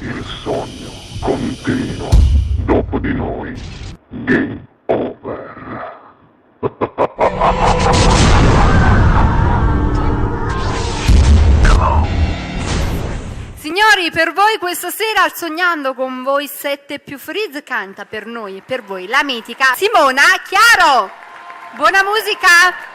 Il sogno continua. Dopo di noi, game over. Signori, per voi questa sera al Sognando con voi 7 più Freeze canta per noi e per voi la mitica Simona Chiaro. Buona musica!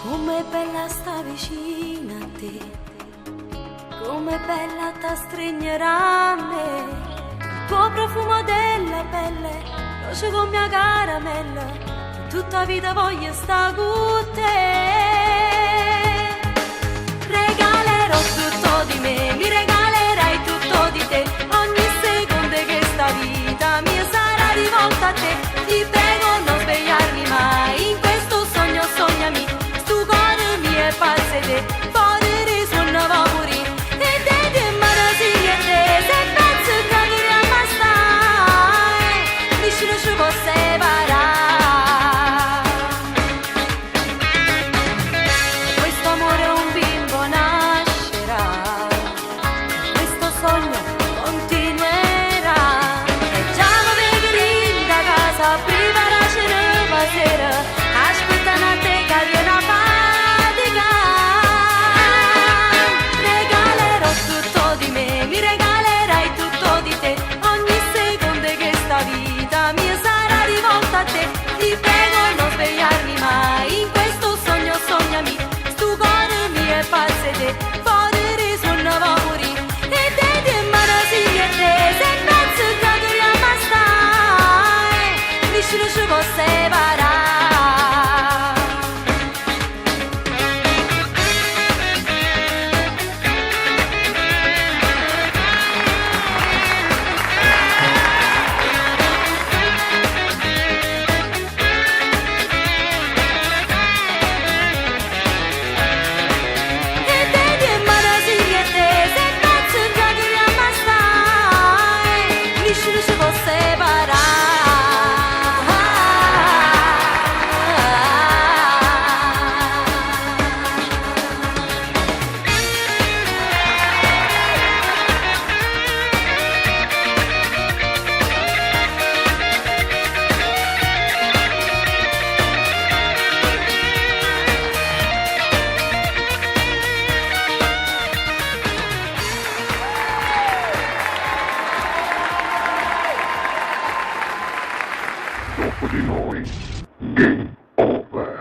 Com'è bella sta vicina a te, com'è bella ta stringerà a me, il tuo profumo della pelle, dolce come mia caramella, tutta vita voglio sta con te. Regalerò tutto di me, mi regalerai tutto di te, ogni secondo che sta vita mia sarà rivolta a te, ti prego non svegliarmi mai, in questo sogno sognami. E pazze te, fuori risuonava muri e te ti imbarassi e te, se pensi che diremmo stai, vicino ci può separare. Questo amore un bimbo nascerà, questo sogno continuerà, e già non vedi da casa, prima la cena sera, aspettano a te che viene a fare. Mi regalerai tutto di te, ogni secondo che sta vita mia sarà rivolta a te, ti prego non svegliarmi mai, in questo sogno sognami, stu cuore mio è pazze te, fuori risuonava muri, e te ti imbarassi e te, se pensi che dobbiamo stare, vicino ci può separare. Dopo di noi, game over.